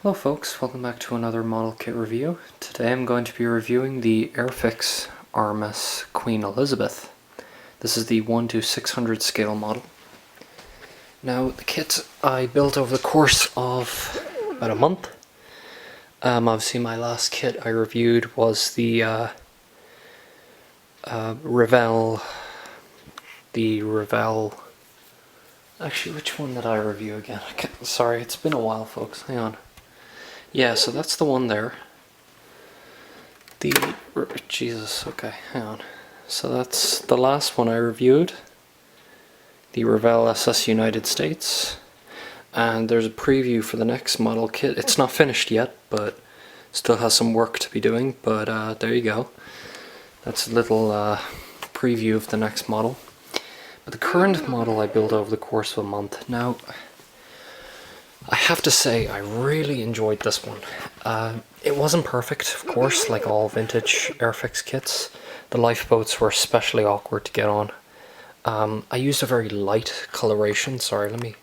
Hello folks, welcome back to another model kit review. Today I'm going to be reviewing the Airfix R.M.S Queen Elizabeth. This is the 1:600 scale model. Now the kit I built over the course of about a month. Obviously my last kit I reviewed was the Revell. Actually, which one did I review again? Sorry, it's been a while folks, hang on. Yeah, so that's the one there. Jesus, okay, hang on. So that's the last one I reviewed. The Revell SS United States. And there's a preview for the next model kit. It's not finished yet, but still has some work to be doing. But there you go. That's a little preview of the next model. But the current model I built over the course of a month. Now, I have to say, I really enjoyed this one. It wasn't perfect, of course, like all vintage Airfix kits. The lifeboats were especially awkward to get on. I used a very light coloration. Sorry, let me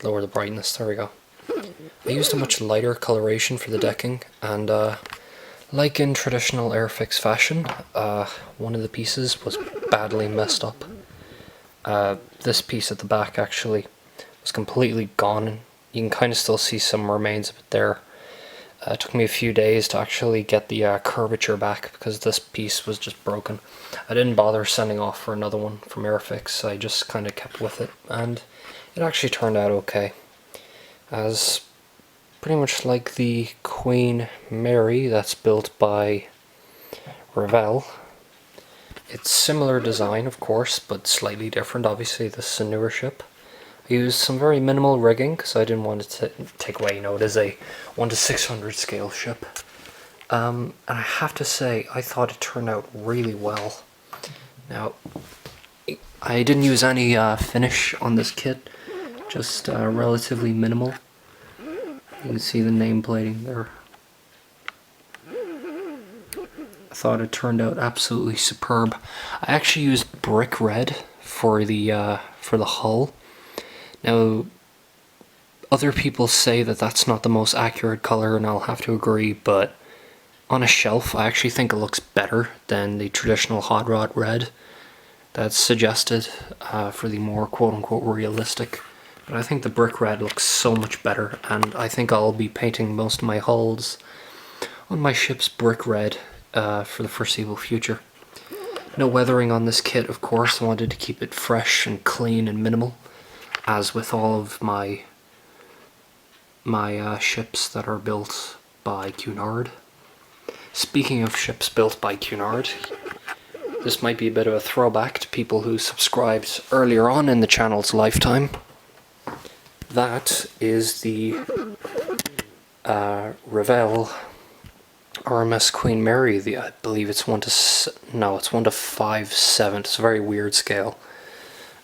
lower the brightness. There we go. I used a much lighter coloration for the decking, and like in traditional Airfix fashion, one of the pieces was badly messed up. This piece at the back actually was completely gone, and you can kind of still see some remains of it there. It took me a few days to actually get the curvature back because this piece was just broken. I didn't bother sending off for another one from Airfix. I just kind of kept with it, and it actually turned out okay. As pretty much like the Queen Mary that's built by Revell. It's similar design, of course, but slightly different. Obviously, this is a newer ship. I used some very minimal rigging because I didn't want to take away, it is a 1:600 scale ship. And I have to say, I thought it turned out really well. Now, I didn't use any finish on this kit, just relatively minimal. You can see the nameplating there. I thought it turned out absolutely superb. I actually used brick red for the hull. Now, other people say that that's not the most accurate color, and I'll have to agree, but on a shelf I actually think it looks better than the traditional hot rod red that's suggested for the more quote-unquote realistic. But I think the brick red looks so much better, and I think I'll be painting most of my hulls on my ship's brick red for the foreseeable future. No weathering on this kit, of course. I wanted to keep it fresh and clean and minimal, as with all of my ships that are built by Cunard. Speaking of ships built by Cunard, this might be a bit of a throwback to people who subscribed earlier on in the channel's lifetime. That is the Revell R.M.S Queen Mary. I believe it's 1:5.7. It's a very weird scale.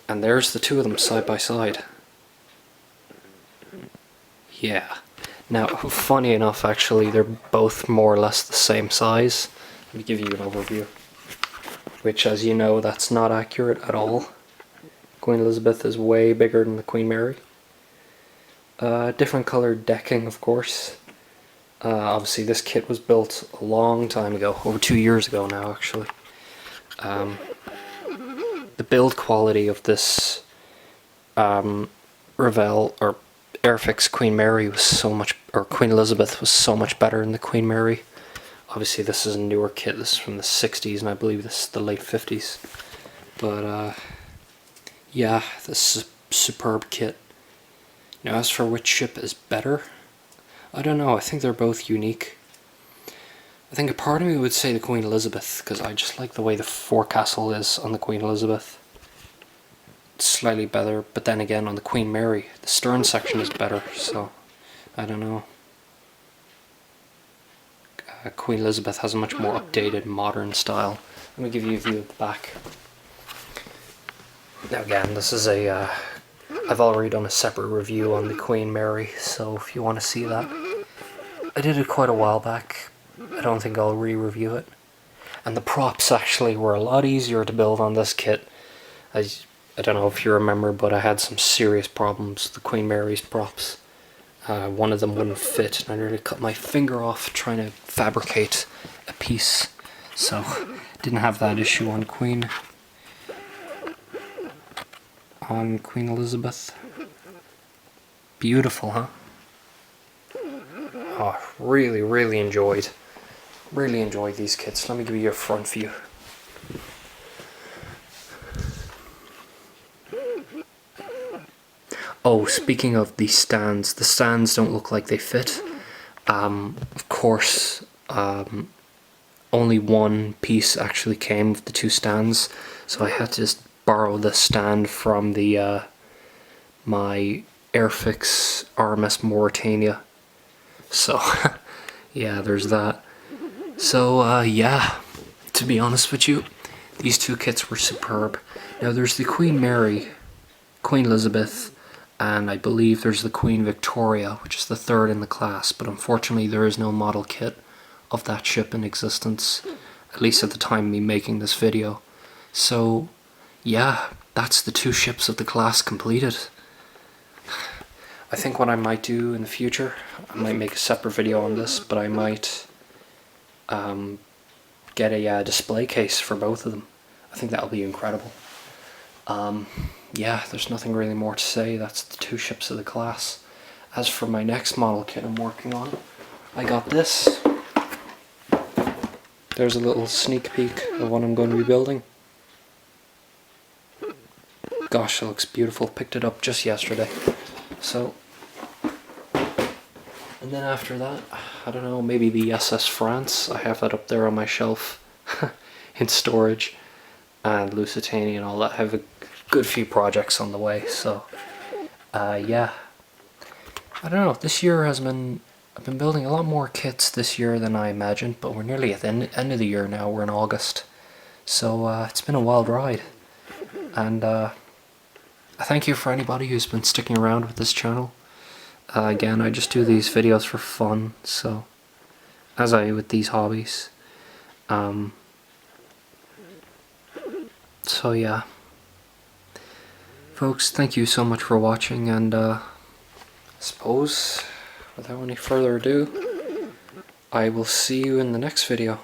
And there's the two of them side by side. Yeah. Now, funny enough, actually, they're both more or less the same size. Let me give you an overview. Which, as you know, that's not accurate at all. Queen Elizabeth is way bigger than the Queen Mary. Different colored decking, of course. Obviously, this kit was built a long time ago, over 2 years ago now, actually. The build quality of this Revell or Airfix Queen Mary was so much, or Queen Elizabeth was so much better than the Queen Mary. Obviously, this is a newer kit. This is from the 60s, and I believe this is the late 50s. But yeah, this is a superb kit. Now, as for which ship is better, I don't know. I think they're both unique. I think a part of me would say the Queen Elizabeth, because I just like the way the forecastle is on the Queen Elizabeth. It's slightly better, but then again on the Queen Mary, the stern section is better, so I don't know. Queen Elizabeth has a much more updated, modern style. Let me give you a view of the back. Now again, this is a... I've already done a separate review on the Queen Mary, so if you want to see that. I did it quite a while back. I don't think I'll re-review it. And the props actually were a lot easier to build on this kit. I don't know if you remember, but I had some serious problems with the Queen Mary's props. one of them wouldn't fit, and I nearly cut my finger off trying to fabricate a piece. So didn't have that issue on Queen Elizabeth. Beautiful, huh? Oh, really enjoyed these kits. Let me give you a front view. Oh, speaking of the stands don't look like they fit. Of course, only one piece actually came with the two stands, so I had to just borrow the stand from the my Airfix R.M.S Mauritania. So yeah, there's that. So yeah, to be honest with you, these two kits were superb. Now there's the Queen Mary, Queen Elizabeth, and I believe there's the Queen Victoria, which is the third in the class, but unfortunately there is no model kit of that ship in existence, at least at the time of me making this video. So yeah, that's the two ships of the class completed. I think what I might do in the future, I might make a separate video on this, but I might get a display case for both of them. I think that'll be incredible. Yeah, there's nothing really more to say. That's the two ships of the class. As for my next model kit I'm working on, I got this. There's a little sneak peek of what I'm going to be building. Gosh, it looks beautiful. Picked it up just yesterday. So, and then after that, I don't know, maybe the SS France. I have that up there on my shelf in storage. And Lusitania and all that. I have a good few projects on the way, so yeah. I don't know, this year has been, I've been building a lot more kits this year than I imagined, but we're nearly at the end of the year now. We're in August, so it's been a wild ride. And I thank you for anybody who's been sticking around with this channel. Again, I just do these videos for fun, so as I with these hobbies. So yeah, folks, thank you so much for watching, and I suppose without any further ado, I will see you in the next video.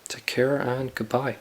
Take care and goodbye.